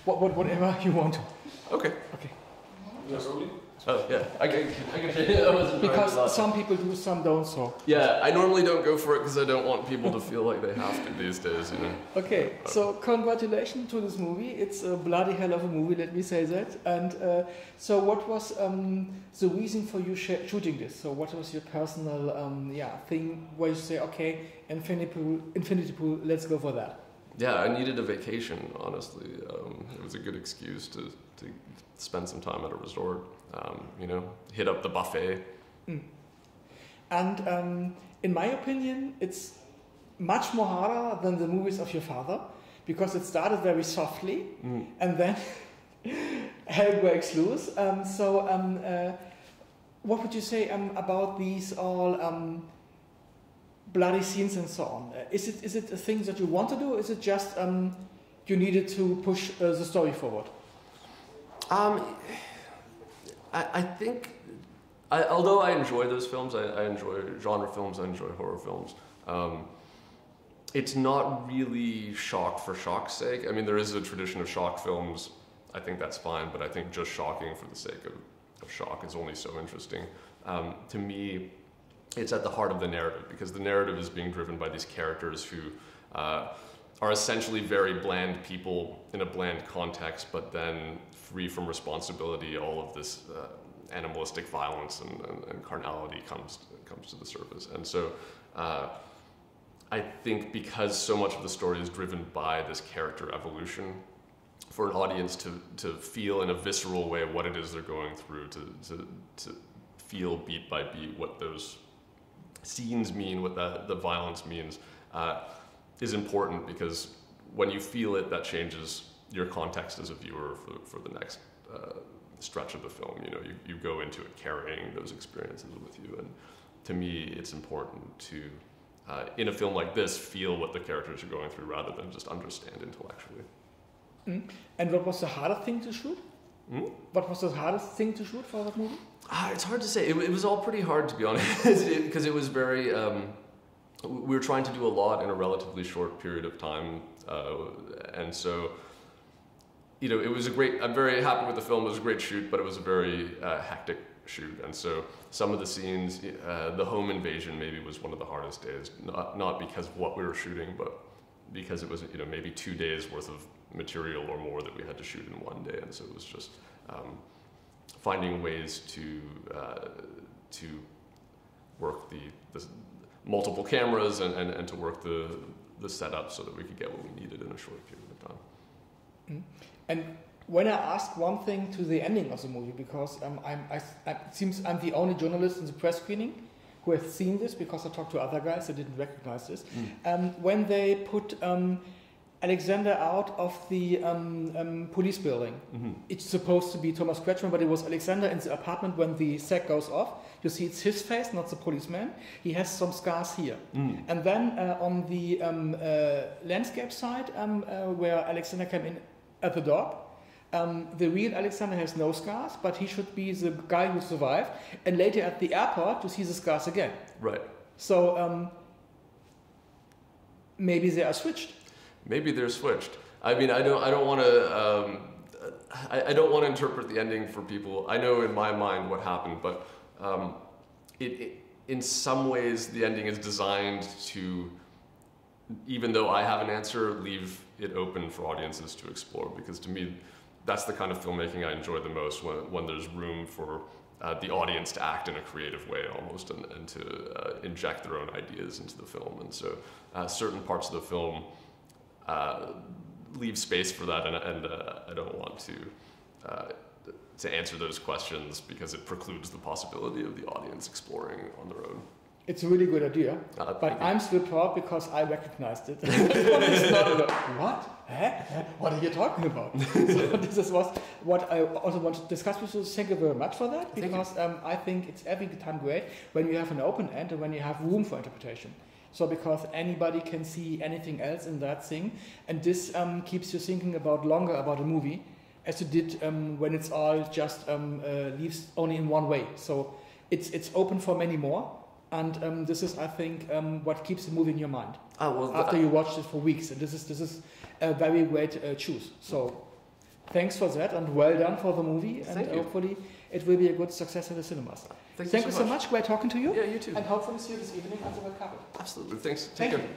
whatever you want to. Okay. Okay. Oh yeah, I can because some people do, some don't. So yeah, I normally don't go for it because I don't want people to feel like they have to these days, you know. Okay, so congratulations to this movie. It's a bloody hell of a movie, let me say that. And so, what was the reason for you shooting this? So, what was your personal thing where you say, okay, Infinity Pool, let's go for that? Yeah, I needed a vacation. Honestly, it was a good excuse to spend some time at a resort. You know, hit up the buffet. Mm. And in my opinion, it's much more harder than the movies of your father, because it started very softly and then hell breaks loose. What would you say about these all bloody scenes and so on? Is it a thing that you want to do, or is it just you needed to push the story forward? I think, although I enjoy those films, I enjoy genre films, I enjoy horror films. It's not really shock for shock's sake. I mean, there is a tradition of shock films. I think that's fine, but I think just shocking for the sake of shock is only so interesting. To me, it's at the heart of the narrative, because the narrative is being driven by these characters who are essentially very bland people in a bland context, but then free from responsibility. All of this animalistic violence and carnality comes to the surface. And so I think because so much of the story is driven by this character evolution, for an audience to feel in a visceral way what it is they're going through, to feel beat by beat what those scenes mean, what the violence means, is important, because when you feel it, that changes your context as a viewer for the next stretch of the film. You know, you go into it carrying those experiences with you, and to me, it's important to, in a film like this, feel what the characters are going through rather than just understand intellectually. Mm. And what was the hardest thing to shoot? Mm? What was the hardest thing to shoot for that movie? It's hard to say. It was all pretty hard, to be honest, because it was very. We were trying to do a lot in a relatively short period of time, and so, you know, it was a great. I'm very happy with the film. It was a great shoot, but it was a very hectic shoot, and so some of the scenes, the home invasion maybe was one of the hardest days. Not because of what we were shooting, but because it was, you know, maybe 2 days worth of material or more that we had to shoot in one day, and so it was just finding ways to work the multiple cameras and to work the setup so that we could get what we needed in a short period of time. Mm. And when I ask one thing to the ending of the movie, because it seems I'm the only journalist in the press screening who has seen this, because I talked to other guys that didn't recognize this. When they put Alexander out of the police building. Mm-hmm. It's supposed to be Thomas Kretschmann, but it was Alexander in the apartment. When the sack goes off, you see it's his face, not the policeman. He has some scars here. Mm. And then on the landscape side, where Alexander came in at the dog, the real Alexander has no scars, but he should be the guy who survived. And later at the airport, you see the scars again. Right. So maybe they are switched. Maybe they're switched. I mean, I don't want to. I don't want to interpret the ending for people. I know in my mind what happened, but in some ways the ending is designed to, even though I have an answer, leave it open for audiences to explore. Because to me, that's the kind of filmmaking I enjoy the most, when there's room for the audience to act in a creative way almost, and to inject their own ideas into the film. And so certain parts of the film leave space for that, and I don't want to answer those questions because it precludes the possibility of the audience exploring on their own. It's a really good idea, but I'm still proud because I recognized it. It's not what? What are you talking about? So this was what I also want to discuss with you. Thank you very much for that, because I think it's every time great when you have an open end and when you have room for interpretation. So because anybody can see anything else in that thing, and this keeps you thinking longer about a movie, as you did when it's all just leaves only in one way. So it's open for many more, and this is, I think, what keeps the movie in your mind after you watch it for weeks. And this is a very great choose. So thanks for that, and well done for the movie. And Thank you. hopefully it will be a good success in the cinemas. Thank you so much. Great talking to you. Yeah, you too. And hopefully see you this evening on the red carpet. Absolutely. Thanks. Thank Take you. care.